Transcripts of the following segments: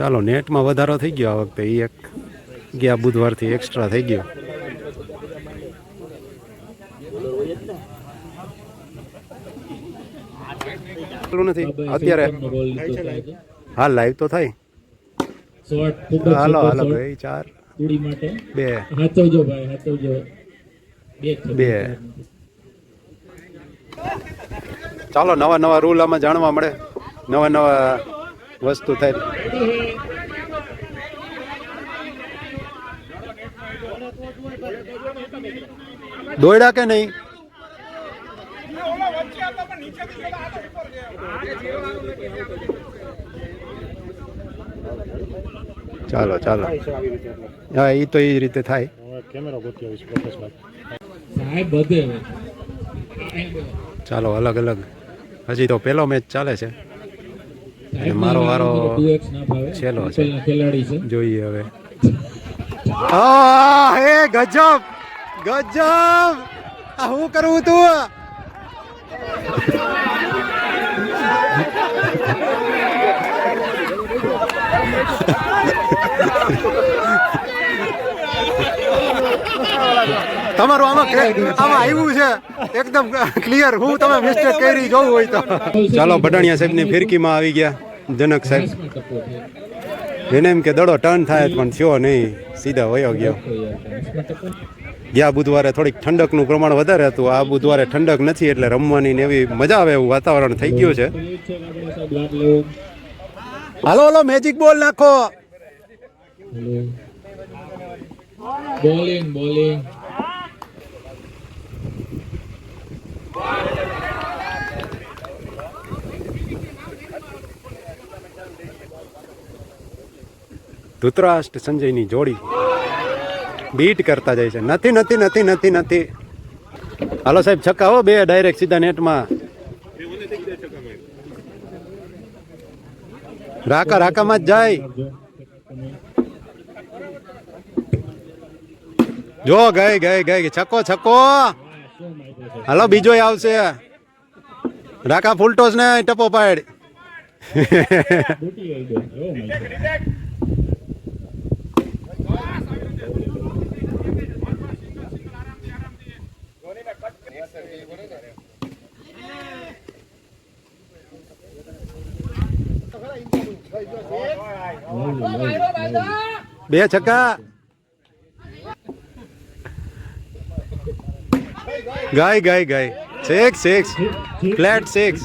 ચાલો નેટમાં વધારો થઈ ગયો આ વખતે. એક ગયા બુધવારથી એક્સ્ટ્રા થઈ ગયો. નથી અત્યારે. હા લાઈવ તો થાય. હાલો હાલો ભાઈ 4 2 ચાલો નવા નવા રૂલ આમાં જાણવા મળે, નવા નવા વસ્તુ થાય. દોડ્યા કે નહીં? ચાલો ચાલો, હા એ તો એ રીતે થાય. ચાલો અલગ અલગ. હજી તો પેલો મેચ ચાલે છે, મારો વારો છેલ્લો છે. જોઈએ હવે. હે ગજબ ગજબ, આ હું કરવું તું? તમારું આમાં આવ્યું છે એકદમ ક્લિયર. હું તમે મિસ્ટેક કરી જોવું હોય તો. ચાલો ભટાણિયા સાહેબની ફિરકીમાં આવી ગયા જનક સાહેબ. એને એમ કે દડો ટર્ન થાય પણ થયો નહીં, સીધા વયો ગયો. ગયા બુધવારે થોડીક ઠંડકનું પ્રમાણ વધારે હતું, આ બુધવારે ઠંડક નથી એટલે રમવાની ને એવી મજા આવે એવું વાતાવરણ થઈ ગયું છે. હાલો હાલો મેજિક બોલ નાખો. બોલિંગ બોલિંગ ધૃતરાષ્ટ્ર સંજયની જોડી બીટ કરતા જાય છે. નથી નથી નથી નથી નથી. હાલો સાહેબ છક્કા હો, 2 ડાયરેક્ટ સીધા નેટમાં. રાકા રાકામાં જ જાય. જો ગઈ ગઈ ગઈ છક્કો છક્કો. હાલો બીજો આવશે. રાકા ફૂલટોસ ને ટપો પાડ. બે છક્કા. ગાય ગાય ગાય. 6 ફ્લેટ 6.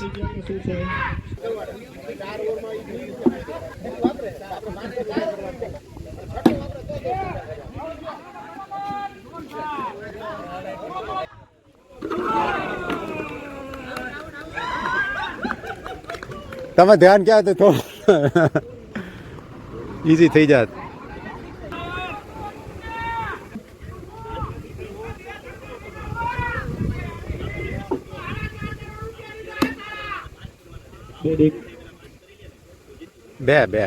તમે ધ્યાન ક્યાં હતું તો ઈઝી થઈ જાત. બે બે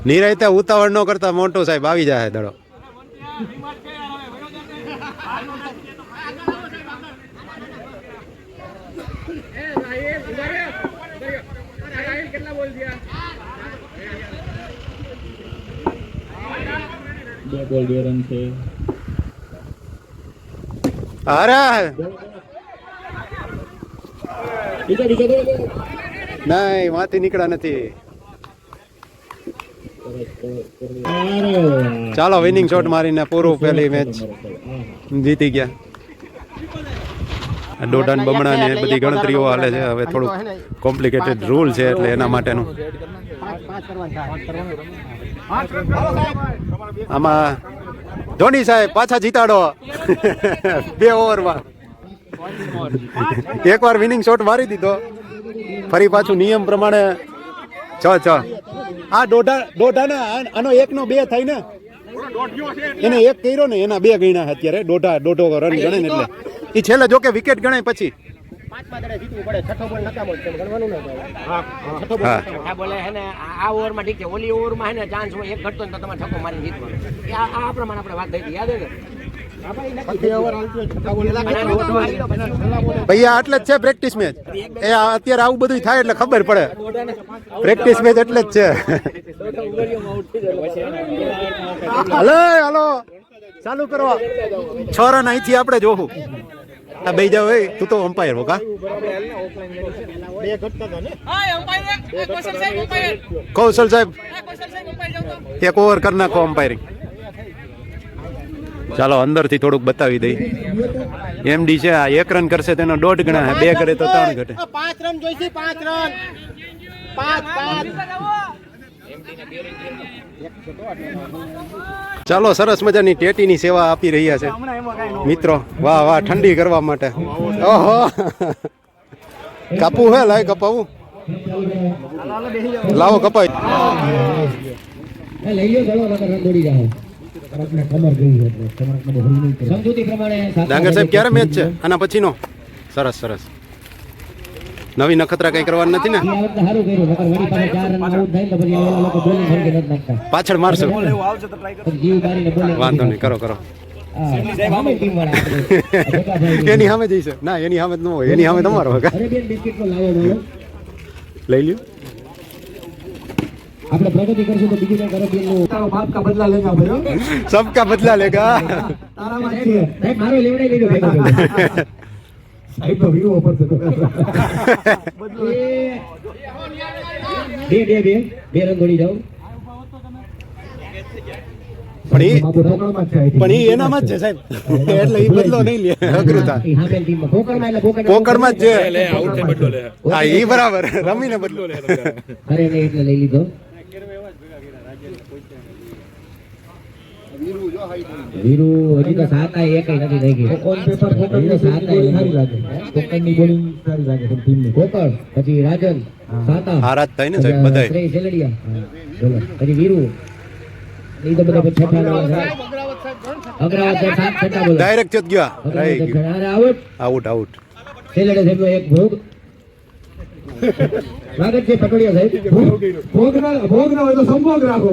નિરાયતે ઉતાવળ ન કરતા મોટો સાહેબ આવી જાય દડો. અરે નહીં, માંથી નીકળ્યા નથી. ચાલો વિનિંગ શોટ મારીને પૂરું પેલી મેચ જીતી ગયા. દોઢાન બમણા ને બધી ગણતરીઓ હાલે છે. હવે થોડુંક કોમ્પ્લિકેટેડ રૂલ છે એટલે એના માટેનું. આમાં ધોની સાહેબ પાછા જીતાડો 2 ઓવરમાં. એકવાર વિનિંગ શોટ મારી દીધો, ફરી પાછું નિયમ પ્રમાણે 6. આ દોઢાના આનો 1 નો 2 થાય ને, એને 1 કર્યો ને એના 2 ગણ્યા અત્યારે. દોઢો રન ગણે ને એટલે એ છેલ્લે જો કે વિકેટ ગણાય પછી પાંચમા દડે જીતવું પડે. છઠ્ઠો બોલ નકામો જ છે, ગણવાનું ન હોય. છઠ્ઠો બોલ હા. છઠ્ઠા બોલે હે ને આ ઓવરમાં ઠીક છે, ઓલી ઓવરમાં હે ને ચાન્સ હોય એક ઘટતો ને તો તમારે છક્કો મારીને જીતવાનો. આ પ્રમાણે આપણે વાત થઈ હતી, યાદ હે ને? ભૈયા એટલે જ છે પ્રેક્ટિસ મેચ. એ અત્યારે આવું બધું થાય એટલે ખબર પડે પ્રેક્ટિસ મેચ એટલે જ છે. હલો હાલો ચાલુ કરો 6 રન અહીંથી આપણે જોવું. આ બે જાવ તું તો અમ્પાયર હો કા? કૌશલ સાહેબ એક ઓવર કરી નાખો અમ્પાયરિંગ. ચાલો અંદરથી થોડુંક બતાવી દઈ. એમડી છે આ 1 રન કરશે તેનો 1.5 ગણા, 2 કરે તો 3 ઘટે. 5 રન જોઈશે, 5 રન. 5 ચાલો સરસ મજાની ટેટીની સેવા આપી રહ્યા છે મિત્રો. વાહ વાહ, ઠંડી કરવા માટે. ઓહો કાપવું હે, લાય કપાવું. લાવો કપાય. ડાંગર સાહેબ ક્યારે મેચ છે? આના પછીનો? સરસ સરસ. નવી નખત્રા કઈ કરવાનું નથી ને? પાછળ મારશો વાંધો નહીં, કરો કરો. એની સામે જઈશે ના, એની સામે ન હોય, એની સામે તમારો લઈ લ્યો. આપણે પ્રગતિ કરશું તો બીજું કઈ કરો. બાપ કા બદલા લેગા ભાઈ, સબકા બદલા લેગા. તારામાં છે ભાઈ, મારો લેવડાઈ લેજો ભાઈ. સાહેબ તો વીરો ઉપર તો બે રન દોડી જાવ. પણ ઈ એનામાં જ છે સાહેબ, એટલે ઈ બદલો નહીં લે. અઘરું થાય પોકરમાં જ છે. હા ઈ બરાબર, રમીને બદલો લે. અરે નહીં એટલે લઈ લીધો. વીરુ હજી તો 7 એક નથી થઈ ગઈ. ઓન પેપર ફોકસ ને 7 સારી લાગે. કોકણની બોલિંગ સારી લાગે ટીમની. કોકણ પછી રાજન 7 હારાત થાય ને સાહેબ બધાય. શ્રેય સેલડિયા બોલો. પછી વીરુ ઈ તો બધા છઠ્ઠા ના અગ્રવાદ 7 છઠ્ઠા બોલો. ડાયરેક્ટ જ ગયા. રહી ગયું. અરે આઉટ આઉટ આઉટ. સેલડે સાહેબ એક ભોગ લાગે છે. પકડ્યો સાહેબ. ભોગ ના હોય તો સંભોગ રાખો.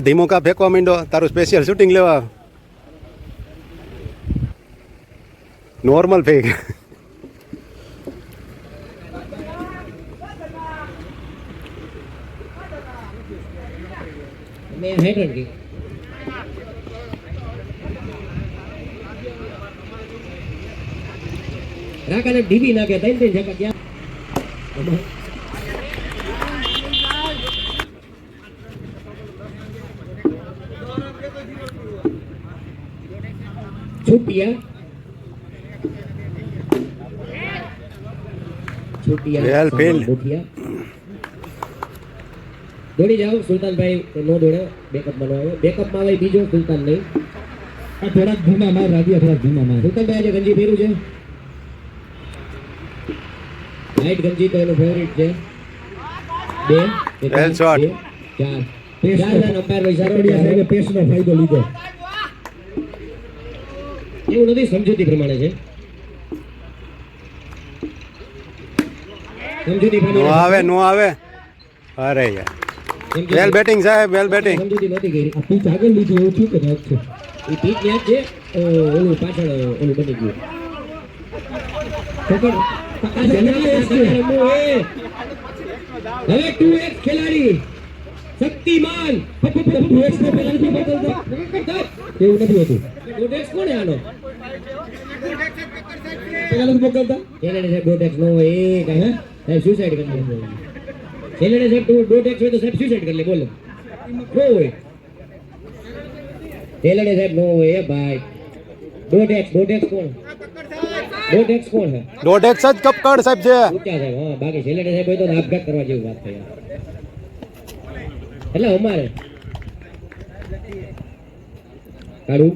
ધીમો કા ફેંકવા માંડો, તારું સ્પેશિયલ શૂટિંગ લેવા. નોર્મલ ફેંક. મેં હેડર કી રાકાને ડીબી નાખે. 3 જગ્યા ક્યાં છૂટિયા વેલ ફિલ્ડ. દોડી જાઓ સુલતાનભાઈ. નો દોડે, બેકઅપ માં આવે. બેકઅપ માં આવે બીજો સુલતાન નહીં. આ થોડાક ધીમા માર રાજીયા, થોડાક ધીમા માર. સુલતાનભાઈ આજે ગંજી પહેર્યું છે, લાઈટ ગંજી તો એનું ફેવરિટ છે. 2 વેલ શોટ. 4 રન અમ્પાયર ભાઈ સારો પેસનો ફાયદો લીધો. એવું નથી, સમજૂતી પ્રમાણે છે. સમજૂતી નો પ્રમાણે આવે નો આવે. અરે યાર, વેલ બેટિંગ સાહેબ, વેલ બેટિંગ. સમજૂતી નહોતી કરી. આ પીચ આગળ લીધું એવું થયું કે ના છે. એ પીચ યાદ છે, ઓલું પાછળ ઓલું બની ગયું. પકડ આ જનાલે છે. હવે 2x ખેલાડી શક્તિમાન 2x ને પેનલ્ટી બદલતા એવું નથી હોતું. 2x કોણે આનો પેનલ્ટી બદલતા? ખેલાડી સાહેબ 2x નો હોય એ કાંઈ હે સુસાઇડ કરી લે. ખેલાડી સાહેબ 2x હોય તો સાહેબ સુસાઇડ કરી લે. બોલો નો હોય. ખેલાડી સાહેબ નો હોય એ ભાઈ. 2x કોણ? 2x કોણ હે? 1.5 જ કપકડ સાહેબ છે. ઊંચા સાહેબ. હા બાકી ખેલાડી સાહેબ હોય તો આપઘાત કરવા જેવી વાત થઈ. એટલે અમારે કાઢું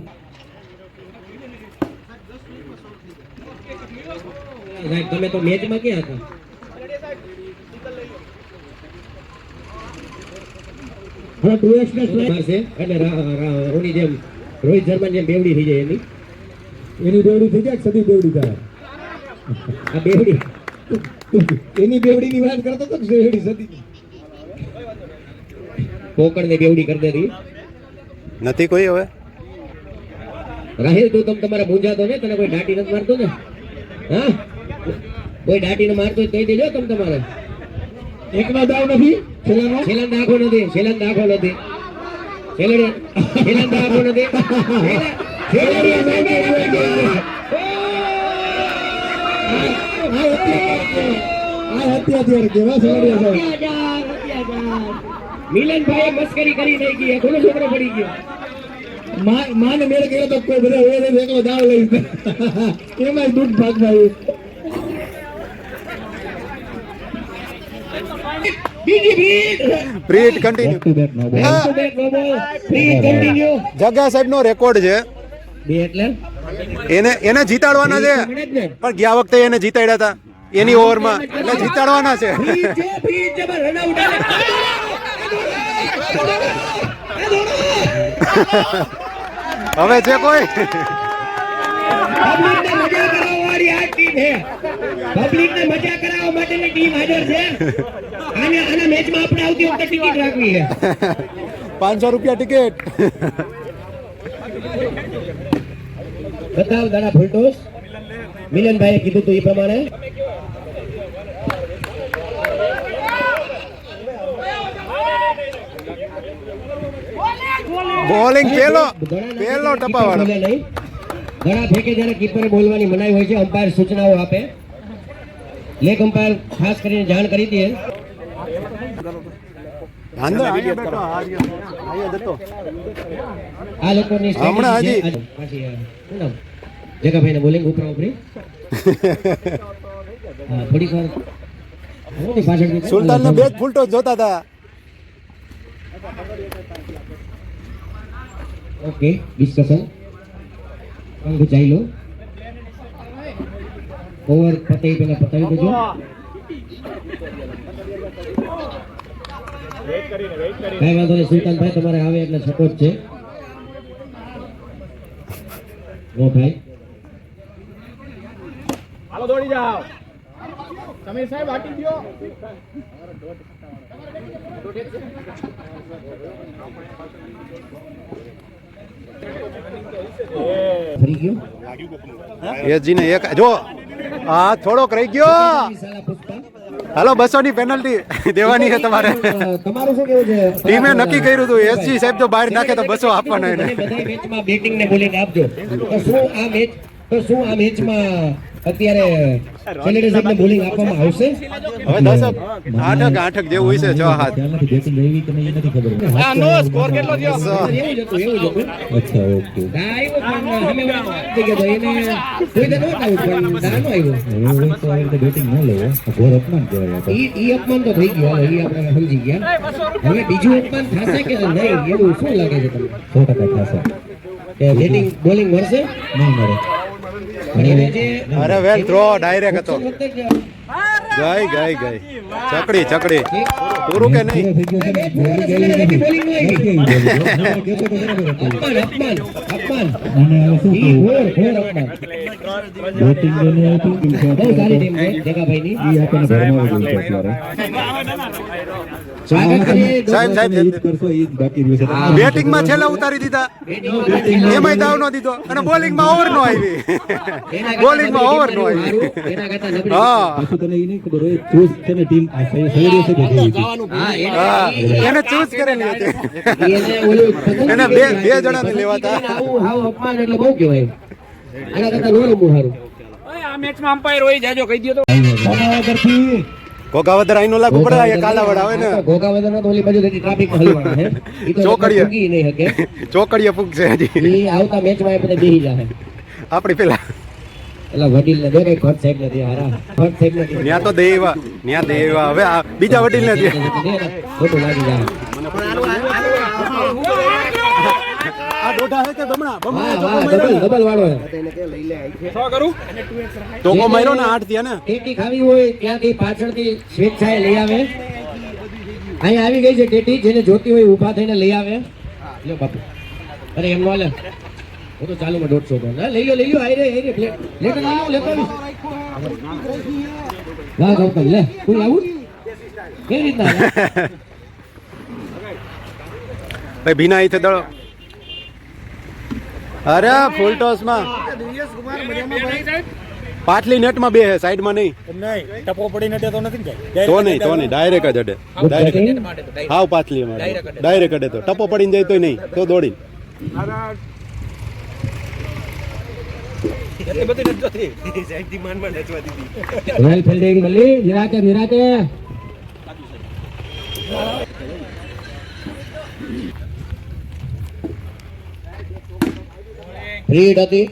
સાહેબ. તમે તો મેચમાં ક્યાં હતા? હા 2x ના સ્ટ્રાઇક મારશે એટલે ઓની જેમ રોહિત શર્મા જેમ બેવડી થઈ જાય એની. એની બેવડી થઈ જાય સદી બેવડી થાય આ બેવડી એની બેવડીની વાત કરતો તો બેવડી સદી કોકણ ને બેવડી કરી દેતી નથી કોઈ હવે રાહિલ તું તમારે મૂંઝાતો ને તને કોઈ દાટી નથી મારતો ને હા કોઈ દાટીને મારતો હોય તો કહી દેજો તમારે એકનો દાવ નથી છેલ્લાનો છેલ્લા દાખો નથી છેલ્લા દાખો નથી છેલ્લા દાખો નથી મિલનભાઈ મસ્કરી કરી નહીં ગઈ ઘણો છોકરો પડી ગયો માને મેળ કર્યો તો કોઈ બધા હોય ને એકલો દાવ લઈ એમાં દૂધ ભાગમાં આવ્યું બીજી બ્રીડ બ્રીડ કન્ટિન્યુ જગ્યા સાહેબ નો રેકોર્ડ છે બે એટલે એને જીતાડવાના છે પણ ગયા વખતે એને જીતાડ્યા હતા એની ઓવરમાં એટલે જીતાડવાના છે હવે છે કોઈ પબ્લિક ને મજા કરાવવા માટેની ટીમ હાજર છે આના મેચમાં આપણે આવતી વખતે ટિકિટ રાખવી છે 500 રૂપિયા ટિકિટ બતાવ દાડા ફૂલટોસ મિલનભાઈએ કીધું હતું એ પ્રમાણે બોલિંગ પેલો ટપાવાળો ઘણા ફેંકે જ્યારે કીપરે બોલવાની મનાઈ હોય છે અમ્પાયર સૂચનાઓ આપે લેગ અમ્પાયર ખાસ કરીને જાણ કરી દે આ લોકોની હમણાં હજી જગાભાઈને બોલિંગ ઉપરા ઉપરી થોડીક વાર પાછળ સુલતાન નો બેટ ફૂલટો જોતા હતા ઓકે ડિસ્કશન અંગ ચાલ્યો ઓવર પતે પેલા પતાવી દેજો કઈ વાંધો નહીં સુલતાનભાઈ તમારે આવે એટલે સપોર્ટ છે નો ભાઈ હાલો દોડી જાઓ સમીર સાહેબ આટી દયો ફરી ગયો યસજીને એક જો હા થોડોક રહી ગયો હાલો 200 ની પેનલ્ટી દેવાની છે તમારે તમારું શું કેવું છે ટીમે નક્કી કર્યું હતું એસજી સાહેબ જો બહાર નાખે તો 200 આપવાના એને બધા મેચમાં બેટિંગ ને બોલિંગ આપજો તો શું આ મેચમાં અત્યારે સેલેરી સાહેબને બોલિંગ આપવામાં આવશે હવે 10 8 જેવું હોય છે 6 7 ત્યાંથી બેટિંગ આવી કે નહીં નથી ખબર હા નો સ્કોર કેટલો થયો એવું જ હતું અચ્છા ઓકે આવ્યો પણ અમે થઈ ગયો એને કોઈ દે નહોતું આવ્યું પણ દાનો આવ્યો એવું તો આવી રીતે બેટિંગ ન લેવો ઘોર અપમાન કહેવાય ઈ અપમાન તો થઈ ગયું ઈ આપણે સમજી ગયા હવે બીજું અપમાન થશે કે નહીં એવું શું લાગે છે તમને 100% થશે કે બેટિંગ બોલિંગ મળશે નહીં મળે અરે વેલ થ્રો ડાયરેક્ટ હતો ગઈ ચકડી પૂરું કે નહીં બેટિંગ માં છેલ્લા ઉતારી દીધા એમાંય દાવ નો દીધો અને બોલિંગ માં ઓવર નો આવી બોલિંગ માં ઓવર નો આવી હા એને ચૂઝ કરેલી હતી એને બે જણાને લેવાતા એટલે બહુ કહેવાય આના કરતા નો રમવું સારું આ મેચમાં અમ્પાયર હોય જાજો કહી દો તો ઘોઘાવદર આઈનો લાગુ પડે એ કાલાવડ આવે ને ઘોઘાવદર ના તો ઓલી બાજુ ટ્રાફિક હલવાના હે ઈ તો ચોકડીએ. ફૂગી નહીં શકે ચોકડીએ ફૂગશે હજી ઈ આવતા મેચમાં એ બધા બેહી જાય આપણી પેલા એટલે વડીલ ને દે કઈ ઘટ સાહેબ નથી હારા ઘટ સાહેબ નથી ન્યા તો દેવા હવે આ બીજા વડીલ ને દે ખોટું લાગી જાય આ દોઢા હે કે બમણા હા ડબલ વાળો હે ટોકો માર્યો ને 8 થયા ને ટેટી ખાવી હોય ત્યાંથી પાછળથી સ્વેચ્છાએ લઈ આવે અહીંયા આવી ગઈ છે ટેટી જેને જોતી હોય ઊભા થઈને લઈ આવે લ્યો બાપુ અરે એમ નો લે હું તો ચાલુમાં 150 તો લઈ લો આઈ રે લેટર આવો લેતો વાહ ગૌતમ લે કોઈ આવું કેવી રીતના ભાઈ ભીના અહીં દડો અરે ફૂલ ટોસ માં પાટલી નેટ માં બે હે સાઈડ માં નહીં ટપો પડી નટે તો નથી ને તો નહીં ડાયરેક્ટ જ અડે હાવ પાટલી અમારે ડાયરેક્ટ અડે તો ટપો પડીને જાય તોય નહીં તો દોડી વેલ ફિલ્ડિંગ મળી નિરાતે રીડ હતી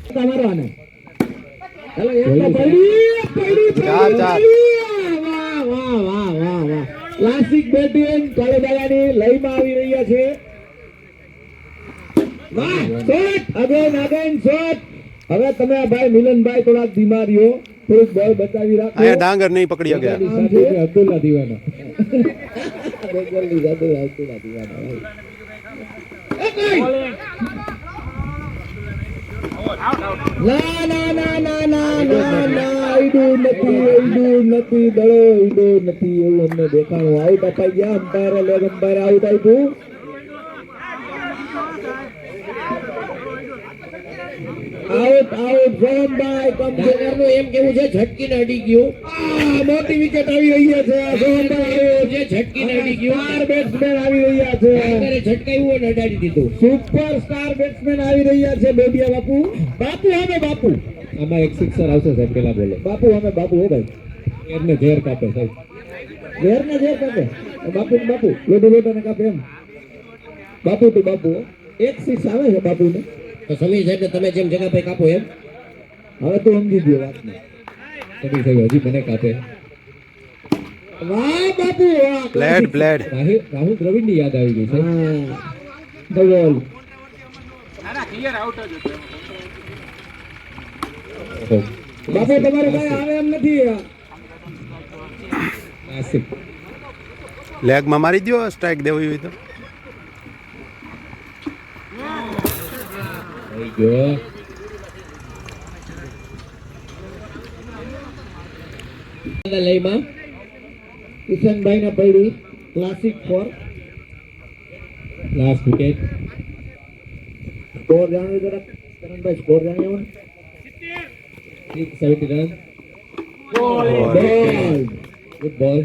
તમારો આને ચાલો એક તો પડી ચાર વાહ ક્લાસિક બેટિંગ કાળોદાયાની લયમાં આવી રહ્યા છે વાહ શોટ અગેન શોટ હવે તમે આ ભાઈ મિલનભાઈ થોડા બીમારીઓ થોડુંક બોલ બચાવી રાખો અહીંયા ડાંગર નહીં પકડી ગયા અબ્દુલ્લા દીવાનો નથી દડો નથી એવું અમને દેખાણું આઉટ અપાઈ ગયા અમ્પાયર લેગ અમ્પાયર આઉટ આપ્યું આઉટ સોહમભાઈ ડાંગરનું એમ કેવું છે ઝટકીને અડી ગયું મોટી વિકેટ આવી રહી છે સોહમભાઈ જે ઝટકીને અડી ગયું સ્ટાર બેટ્સમેન આવી રહ્યા છે ડાંગરે ઝટકાવ્યું અને અડાડી દીધું સુપર સ્ટાર બેટ્સમેન આવી રહ્યા છે બેડિયા બાપુ બાપુ આમાં એક સિક્સર આવશે સાહેબ પેલા બોલે બાપુ હો ભાઈ એમને ઝેર કાપે સાહેબ ઝેર કાપે બાપુ લોટો ને કાપે એમ બાપુ તો બાપુ એક સિક્સ આવે છે બાપુ ને તો સમીર સાહેબ તમે જેમ જગાભાઈ કાપો એમ હવે તું સમજી ગયો વાતને સમીર સાહેબ હજી મને કાપે વાહ બાપુ વાહ બ્લેડ રાહુલ દ્રવિડ ની યાદ આવી ગઈ છે બોલ બાપુ તમારે કઈ આવે એમ નથી નાસિક લેગમાં મારી દો સ્ટ્રાઇક દેવી હોય તો થઈ ગયો લઈમાં કિશનભાઈ ને પડી classic four last wicket score જાણવું જરા કરણભાઈ સ્કોર જાણ્યો 670 રન બોલ ગુડ બોલ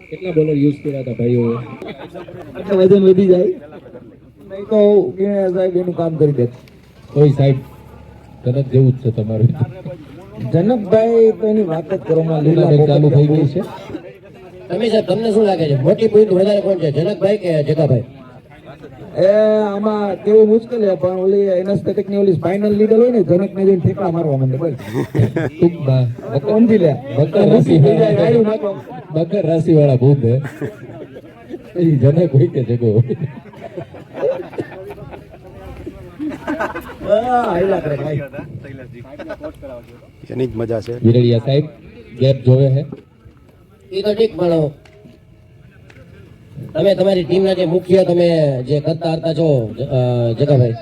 કેટલા બોલર યુઝ કર્યા હતા ભાઈઓ વજન વધી જાય નહીં તો સાહેબ એનું કામ કરી દે કોઈ સાહેબ તરત જેવું જ છે તમારું જનકભાઈ તો એની વાત જ કરવામાં લીલા ચાલુ થઈ ગઈ છે તમે સાહેબ તમને શું લાગે છે મોટી પોઈન્ટ વધારે કોણ છે જનકભાઈ કે જગાભાઈ એ આમાં કેવું મુશ્કેલ છે પણ ઓલી એનેસ્થેટિક ની ઓલી સ્પાઇનલ લીડર હોય ને જનક ને જઈને ઠેકડા મારવા માંડે બોલ ટૂંકમાં સમજી લે મકર રાશિ વાળા ભૂત હે એ જનક હોય કે જગો હોય એની જ મજા છે વિરડિયા સાહેબ ગેપ જોવે હે એ તો ઠીક પણ તમે તમારી ટીમના જે મુખ્ય તમે જે કરતા હતા છો જગાભાઈ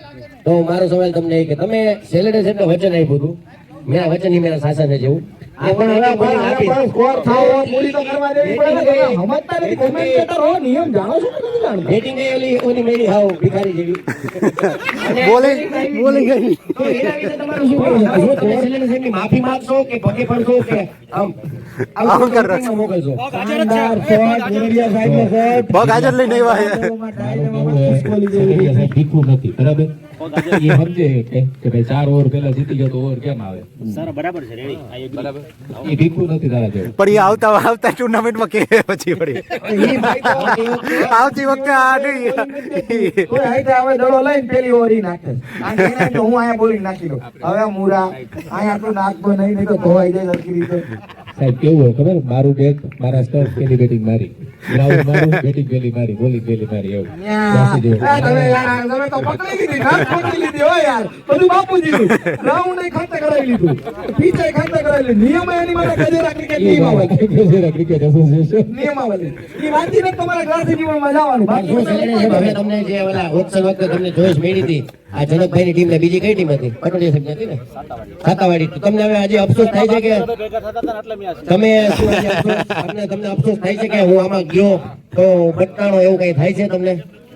તો મારો સવાલ તમને એ કે તમે સેલેડે સેટ વચન આપ્યું હતું મેરા વચન ની મેરા શાસન જેવું બેટિંગ ઓલી મેરી હાવ ભિખારી જેવી બોલિંગ ગઈ તો એના વિશે તમારું શું કહેવું છે? શું તમે સેલેડે સેટની માફી માંગશો કે પગે પડશો કે આમ આમ કર રસ. મોકલશો પગ હાજર લઈને આવ્યા ભીખું નથી બરાબર એ સમજે કે ભાઈ 4 ઓવર પહેલા જીતી ગયો તો ઓવર કેમ આવે બરાબર એ ભીખું નથી તારા જેવું પણ એ આવતા ટુર્નામેન્ટમાં કે પછી વળી આવતી વખતે આ નહીં દડો લઈને પેલી ઓવર નાખે હું અહીંયા બોલિંગ નાખી દઉં હવે મુરા અહીંયા આટલું નાખતો નહીં તો ધોવાઈ જાય સરખી રીતે સાહેબ કેવું હોય ખબર મારું બેટ મારા સ્ટમ્પ પેલી બેટિંગ મારી ગ્રાઉન્ડ મારું બેટિંગ પેલી મારી બોલિંગ પેલી મારી એવું બાકી જેવું. તમે યાર તમે તો પકડી લીધી ઘાસ પકડી લીધી હો યાર બધું બાપુજીનું ગ્રાઉન્ડ ખાતે કરાવી લીધું પીચે ખાતે કરાવી લીધું નિયમ એની માટે ગજેરા ક્રિકેટ નિયમાવલી ક્રિકેટ એસોસિએશન નિયમાવલી એ વાંચીને તમારા ગ્રાસી જીવનમાં જવાનું બાકી શું સેલેરી સાહેબ હવે તમને જે ઓલા ઓપ્શન વખતે તમને ચોઈસ મળી હતી આ જનકભાઈની ટીમ ને બીજી કઈ ટીમ હતી પટોડિયા સાહેબ હતી ને સાતાવાડી તો તમને હવે આજે અફસોસ થાય છે કે તમે શું આજે તમને અફસોસ થાય છે કે હું આમાં ગયો તો બટકાણો એવું કઈ થાય છે તમને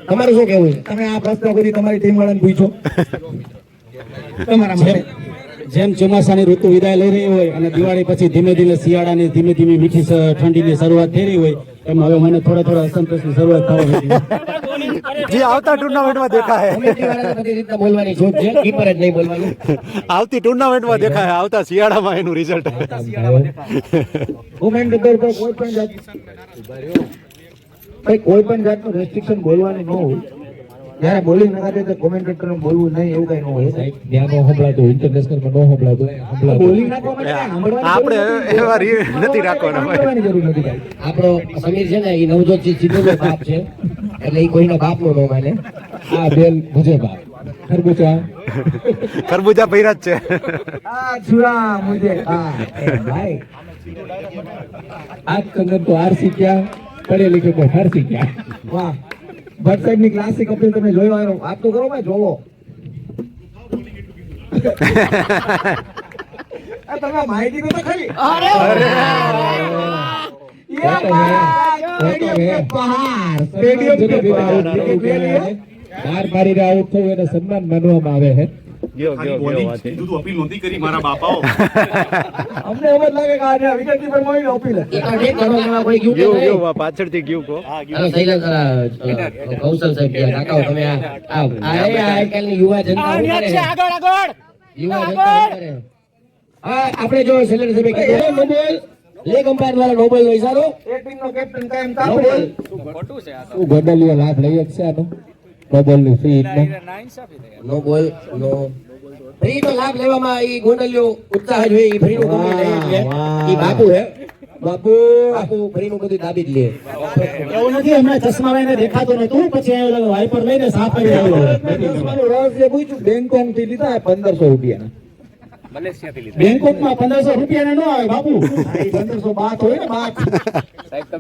તમારું શું કેવું છે તમે આ પ્રશ્ન કરી તમારી ટીમ વાળાને પૂછો તમારા માટે જેમ ચોમાસાની ઋતુ વિદાય લઈ રહી હોય અને દિવાળી પછી ધીમે ધીમે શિયાળાની ધીમે ધીમે મીઠી ઠંડીની શરૂઆત થઈ રહી હોય એમ હવે મને થોડા થોડા અસંતોષની શરૂઆત થવા લાગી. જે આવતા ટુર્નામેન્ટમાં દેખાય કમિટી વાળાને બધી રીતના બોલવાની છૂટ છે કીપર જ નહીં બોલવાનું આવતી ટુર્નામેન્ટમાં દેખાય આવતા શિયાળામાં એનું રિઝલ્ટ કોમેન્ટેટર પર કોઈ પણ જાત કોઈ પણ જાતનું રેસ્ટ્રિક્શન બોલવાનું ન હોય જ્યારે બોલિંગ નખાતે તો કોમેન્ટેટર બોલવું નહીં એવું કઈ ન હોય સાહેબ ત્યાં નો સંભળાતું ઇન્ટરનેશનલમાં નો સંભળાતું બોલિંગ નાખવા માટે સાંભળવાનું આપણે એવા નથી રાખવાના ભાઈ. સાંભળવાની જરૂર નથી ભાઈ આપણો સમીર છે ને એ નવજોતજી સિદ્ધુનો બાપ છે એટલે એ કોઈના બાપનો ન માને આ બેલ મુજે બાપ ખરબૂચા ખરબૂજા ભૈરા જ છે આ છુરા મુજે હા ભાઈ આજ કંગન તો આરસી ક્યાં પढ़े लिखे को हरसी क्या વાહ ભટ્ટ સાહેબની ક્લાસિક અપીલ તમે જોયો હોય વાત તો કરો ભાઈ જોવો આ તમે માહિતી તો ખરી અરે ये स्टेडियम के बाहर स्टेडियम के बाहर બાર મારી આઉટ થયું એને સન્માન માનવામાં આવે છે અમને એમ જ લાગે કે આ વિકેટ કીપર મોઈનો અપીલ એ તો ઠીક કરો એમાં કોઈ ગયું કે ગયું નહીં? ગયું પાછળથી ગયું કો હાલો શૈલેન્દ્ર કૌશલ સાહેબ ગયા કાકાઓ તમે આજકાલની યુવા જનતા શું કરે? યુવા જનતા શું કરે? આપણે જો શૈલેન્દ્ર સાહેબે કીધું નોબેલ લેગ અમ્પાયર વાળા નોબેલ નો ઈશારો એક ટીમનો કેપ્ટન કાયમ તાપડે શું ગોડલીઓ લાભ લઈ શકશે આનો ડબલ ની ફ્રી નો બોલ નો ફ્રી નો લાભ લેવામાં ઈ ગોંડલિયો ઉત્સાહ જ હોય ઈ ફ્રી નું ગમે લે એટલે ઈ બાપુ હે બાપુ ફ્રી નું બધું દાબી જ લે એવું નથી હમણાં ચશ્મા લઈને દેખાતો નતું પછી આવ્યો વાઇપર લઈને સાફ કરી આવ્યો મારું રહસ્ય પૂછ્યું બેંકોક થી લીધા 1500 રૂપિયા બેંકોકમાં 1500 રૂપિયા નો આવે બાપુ 1500 બાત હોય ને બાત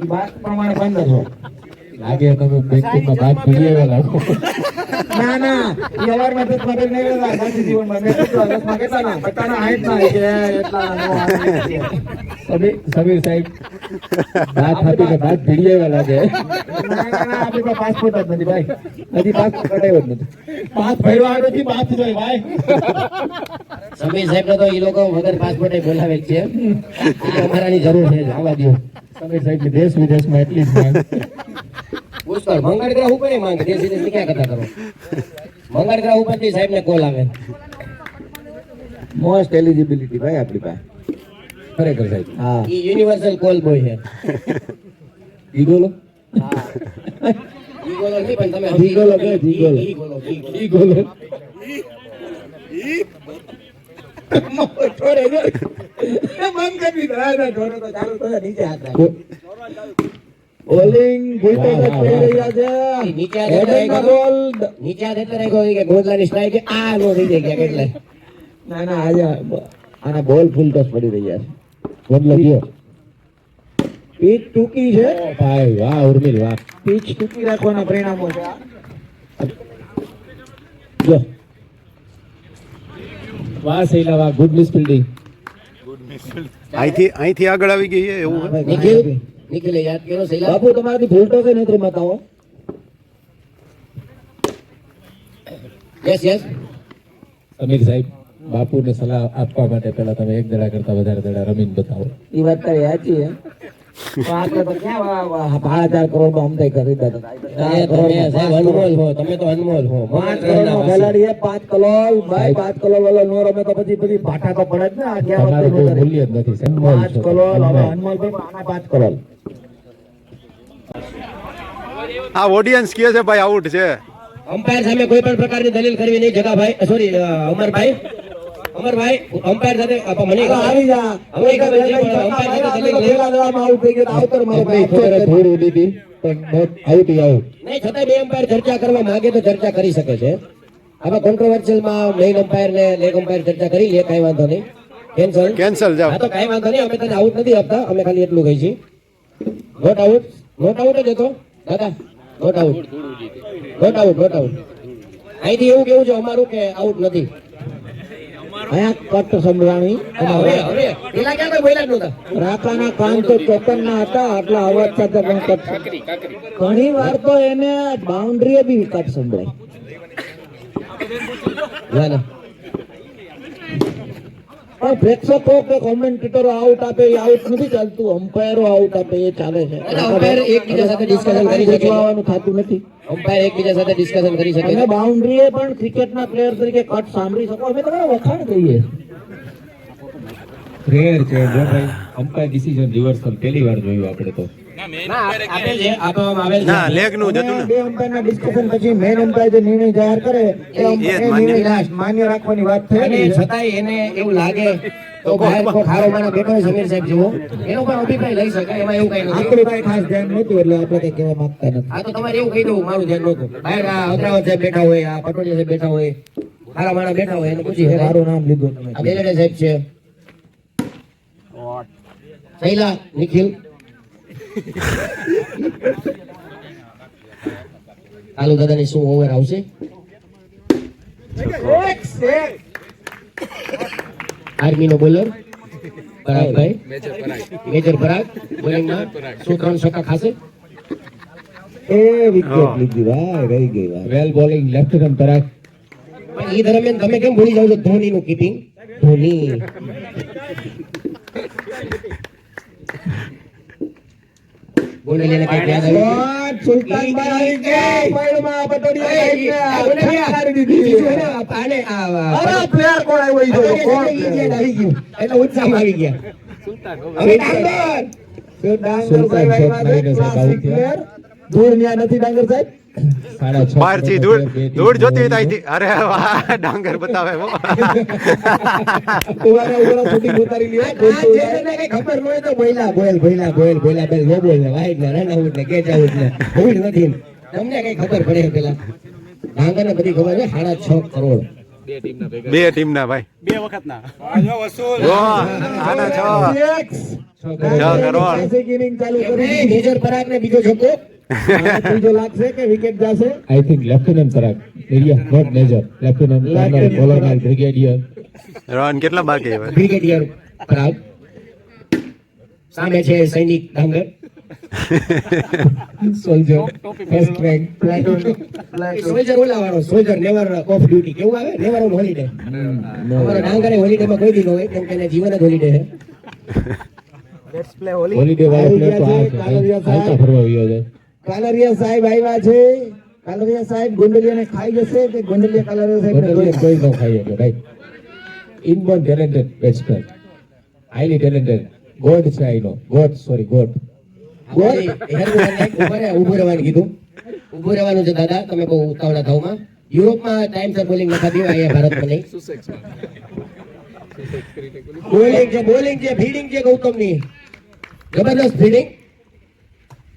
બાત પ્રમાણે 1500 લાગે તમે બેંકમાં બાદ ભરી આવ્યા લાગો ના ના ઈ અવારમાં તો ખબર નહીં રહેતા ગાંધી જીવનમાં મેં કીધું રસમાં કેટલા ના પટ્ટાના 60 ના કે એટલા નો સમીર સાહેબ બાદ આપીને બાદ ભરી આવ્યા લાગે ના આપણી પાસે પાસપોર્ટ જ નથી ભાઈ હજી પાસપોર્ટ કઢાયો જ નથી પાસ ભર્યો નથી પાસ જોઈ ભાઈ સમીર સાહેબ ને તો ઈ લોકો વગર પાસપોર્ટે બોલાવે જ છે એટલે અમારાની જરૂર છે આવવા દો સમીર સાહેબ દેશ વિદેશમાં એટલી જ માંગ પુષ્કળ મંગળગ્રહ ઉપર માંગ દેશ વિદેશ ની ક્યાં કથા કરો મંગળગ્રહ ઉપરથી સાહેબ ને કોલ આવે મોસ્ટ એલિજિબિલિટી ભાઈ આપણી પાસે ખરેખર સાહેબ હા ઈ યુનિવર્સલ કોલ બોય છે ઈગોલો ઈ ગોલો નહીં પણ તમે જીગોલો કે જીગોલો ઈગોલો છોડે જો બંધ કરી દીધો હા ના છોડો તો ચાલુ તો નીચે હાથ રાખ બોલિંગ ભૂલતો પડી રહ્યા છે નીચે હાથ હેડિંગ રાખ્યો. બોલ નીચે હાથ એટલે રાખ્યો કે ગોદલાની સ્ટ્રાઇક આ નો થઈ જાય ક્યાંક એટલે ના ના આજે આના બોલ ફૂલ ટચ પડી રહ્યા છે બદલો ગયો પીચ ટૂંકી છે ભાઈ વાહ ઉર્મિલ વાહ પીચ ટૂંકી રાખવાના પરિણામો છે જો વાહ શૈલા વાહ ગુડ મિસ ફિલ્ડિંગ અહીંથી આગળ આવી ગઈ છે એવું હે? નિખિલે યાદ કર્યો શૈલા બાપુ તમારાથી ભૂલ તો છે નથી રમાતા યસ યસ સમીર સાહેબ બાપુને સલાહ આપવા માટે પહેલા તમે એક દડા કરતા વધારે દડા રમીને બતાવો એ વાત તારી સાચી છે તો આપણે તો ક્યાં 4.5 કરોડમાં અમદાઈ કરી દીધા તમે સાહેબ અનમોલ હો તમે તો અનમોલ હો 5 કરોડનો ખેલાડી 5 કરોડ ભાઈ 5 કરોડ વાળો નો રમે તો પછી બધી ભાઠા તો પડે જ ને આ ક્યાં તમારું વખતે કોઈ મૂલ્ય જ નથી સાહેબ 5 કરોડ હવે અનમોલભાઈ આના 5 કરોડ આ ઓડિયન્સ કહે છે ભાઈ આઉટ છે અમ્પાયર સામે કોઈ પણ પ્રકારની દલીલ કરવી નહીં જગાભાઈ સોરી અમરભાઈ અમરભાઈ અમ્પાયર સાથે મને આવી જા અમને ખબર છે પણ અમ્પાયર સાથે તમે પેલા દવામાં આઉટ થઈ ગયો આવતર મારો ભાઈ થોડી ઉડી હતી પણ આઉટ આઉટ નહીં છતાંય બે અમ્પાયર ચર્ચા કરવા માંગે તો ચર્ચા કરી શકે છે આમાં કોન્ટ્રોવર્શિયલમાં મેઇન અમ્પાયર ને લેગ અમ્પાયર ચર્ચા કરી લે કાંઈ વાંધો નહીં કેન્સલ જાઓ હા તો કાંઈ વાંધો નહીં અમે તને આઉટ નથી આપતા અમે ખાલી એટલું કહી છીએ નોટ આઉટ જ હતો દાદા નોટ આઉટ અહીંથી એવું કેવું છે અમારું કે આઉટ નથી અહીંયા કટ સંભળાણી હવે પેલા ક્યાં કોઈ બોલ્યા જ નહોતા રાકાના કાન તો ચોકનના હતા આટલા અવાજ સાથે પણ કટ ઘણી વાર તો એને બાઉન્ડ્રીએ બી કટ સંભળાય ના ના પણ પ્રેક્ષકો કે કોમેન્ટેટરો આઉટ આપે એ આઉટ નથી ચાલતું અમ્પાયરો આઉટ આપે એ ચાલે છે અમ્પાયર એકબીજા સાથે ડિસ્કશન કરી શકે છે જોવાનું થતું નથી અમ્પાયર એકબીજા સાથે ડિસ્કશન કરી શકે અને છે બાઉન્ડ્રીએ પણ ક્રિકેટના પ્લેયર તરીકે કટ સાંભળી શકો અમે તમારા વખાણ કહીએ રેર છે જો ભાઈ અમ્પાયર ડિસિઝન રિવર્સલ પહેલી વાર જોયું આપણે તો આપેલ છે આપવામાં આવેલ ના લેગ નું જ હતું ને બે અમ્પાયરના ડિસ્કશન પછી મેન અમ્પાયર જે નિર્ણય જાહેર કરે એ જ માન્ય. નિર્ણય માન્ય રાખવાની વાત છે થઈ અને છતાંય એને એવું લાગે તો બહાર કોઈ ખારો માણસ બેઠો હોય સમીર સાહેબ જેવો એનો પણ અભિપ્રાય લઈ શકે એમાં એવું કઈ નથી આપણે કઈ ખાસ ધ્યાન નહોતું એટલે આપણે કઈ કહેવા માંગતા નથી આ તો તમારે એવું કહી દઉં મારું ધ્યાન નહોતું બહાર આ અગ્રાવત સાહેબ બેઠા હોય આ પટોડિયા સાહેબ બેઠા હોય ખારા માણસ બેઠા હોય એને પૂછી શકાય. મારું નામ લીધું તમે આ બેલેડે સાહેબ છે શૈલા નિખિલ કાલુ દાદાની શું ઓવર આવશે આર્મી નો બોલર પરાગભાઈ મેજર પરાગ બોલિંગમાં શું 3 છક્કા ખાશે એ વિકેટ લીધી ભાઈ રહી ગઈ વાત વેલ બોલિંગ લેફ્ટનન્ટ પરાગ પણ એ દરમિયાન તમે કેમ ભૂલી જાવ છો ધોની નું કીપિંગ ધોની બોલે લેને કઈ યાદ આવ્યું સુલતાનભાઈ કે પૈડમાં પટોડિયા અરે પ્લેયર કોણ આવ્યો ઈ જોયો કોણ આવી ગયું એટલે ઉત્સાહમાં આવી ગયા હવે ડાંગર સુલતાન શોટ મારીને સાહેબ આઉટ થયા દૂર ન્યા નથી ડાંગર સાહેબ 6.5 બહાર થી દૂર જોતી હોય ત્યાંથી અરે વાહ ડાંગર બતાવે હો. ઉવારે ઉવારે શૂટિંગ ઉતારી લ્યો જેને કઈ ખબર ન હોય તો બોલ્યા બેલ નો બોલ ને વાઈડ ને રન આઉટ ને કેચ આઉટ ને ભૂલ નથી તમને કઈ ખબર પડે પેલા ડાંગર ને બધી ખબર છે 6.5 કરોડ બે ટીમ ના ભાઈ બે વખત ના જો આના છ કરોડ બેસિક ઇનિંગ ચાલુ કરી મેજર પરાગ ને બીજો છક્કો ત્રીજો લાગશે કે વિકેટ જશે I think lieutenant Parag area not major lieutenant colonel colonel brigadier run કેટલા બાકી હવે બ્રિગેડિયર પરાગ સામે છે સૈનિક Dangar soldier first rank soldier ઓલા વાળો સોલ્જર નેવર ઓફ ડ્યુટી કેવું આવે નેવર ઓન હોલિડે અમારા ડાંગરે હોલિડે માં કોઈ દી ન હોય કેમ કે એને જીવન જ હોલિડે છે હોલિડે વાળો પ્લેયર તો આ છે હાલતા ફરવા ગયો છે કાલરિયા સાહેબ આવ્યા છે કાલરિયા સાહેબ ગોંડલિયાને ખાઈ જશે કે ગોંડલિયા કાલરિયા સાહેબ ગોંડલિયા કોઈ ન ખાઈ શકે ભાઈ inborn talented batsman highly talented God છે I know God sorry God ઉભું રહેવાનું કીધું ઉભું રહેવાનું છે દાદા તમે બહુ ઉતાવળા થાવમાં યુરોપમાં ટાઈમ સર બોલિંગ લખાતી હોય અહીંયા ભારતમાં નહીં બોલિંગ છે ફીડિંગ છે ગૌતમ ની જબરદસ્ત ફીડિંગ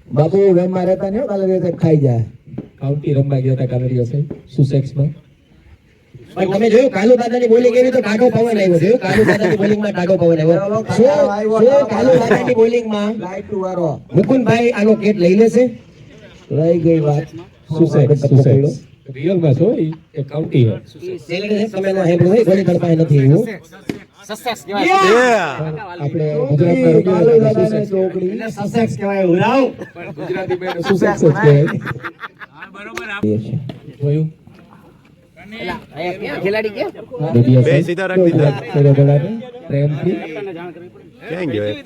બાપુ વેમમાં રહેતા નહીં હો, કાલરિયા સાહેબ ખાઈ જાય કાઉન્ટી રમવા ગયા હતા કાલરિયા સાહેબ સુસેક્સમાં પણ તમે જોયું કાલુ દાદાની બોલિંગ એવી તો ટાઢો પવન આવ્યો જોયું કાલુ દાદાની બોલિંગમાં ટાઢો પવન આવ્યો શું કાલુ દાદાની બોલિંગમાં લાઈટ વાળો મુકુંદભાઈ આનો કેટ લઈ લેશે રહી ગઈ વાત સુસેક્સ રિયલમાં છો એ કાઉન્ટી હે સેલેડ તમે ના હેબળું હોય ગોલી તડપાય નથી એવું આપણે ગુજરાતના કાલુ રૂપિયા દાદાને ચોકડી સસેક્સ કહેવાય ઉરાવ સુસેક્સ જ કહેવાય જોયું અહીંયા ક્યાં ખેલાડી ક્યાં દુનિયા બે સીધા રાખી દીધા તેરે બળાને પ્રેમથી ક્યાં ગયો એક?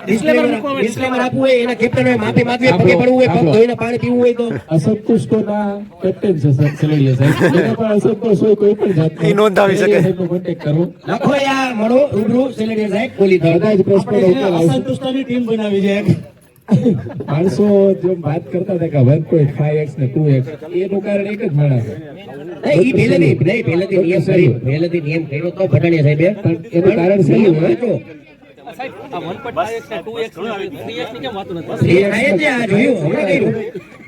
ડિસ્ક્લેમર આપવું હોય એના કેપ્ટન હોય માફી માંગવી હોય, પગે પડવું હોય, પગ ધોઈને પાણી પીવું હોય તો અસંતુષ્ટોના કેપ્ટન છે સેલેડિયા સાહેબ એના પણ અસંતોષ હોય કોઈ પણ જાતનો ઈ નોંધાવી શકે. સેલેડિયા સાહેબનો કોન્ટેક્ટ કરવો લખો યાર મળો રૂબરૂ સેલેડિયર સાહેબ કોલી બધા જ પ્રશ્નોનો ઉકેલ આવશે અસંતુષ્ટોની ટીમ બનાવી છે માણસો જેમ વાત કરતા હતા કે 1.5x ને 2x એનું કારણ એક જ માણસ છે. નહીં, ઈ પહેલેથી નિયમ કર્યો તો ભટાણીયા સાહેબે. પણ એનું કારણ શું નિયમ હોય? વાંચો. એ થાય જ ને, આ જોયું,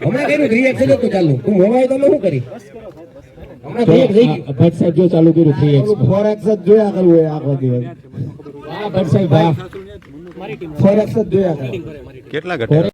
હમણાં કર્યું 3x જ હતું ચાલુ. તું મોબાઈલ તમે શું કરી? હમણાં 3x થઈ ગયું. ભટ્ટ સાહેબ જો ચાલુ કર્યું 3x 4x જ જોયા કરવું હોય આખો દિવસ વાહ ભટ્ટ સાહેબ વાહ 4x જ જોયા કરે કેટલા ઘટે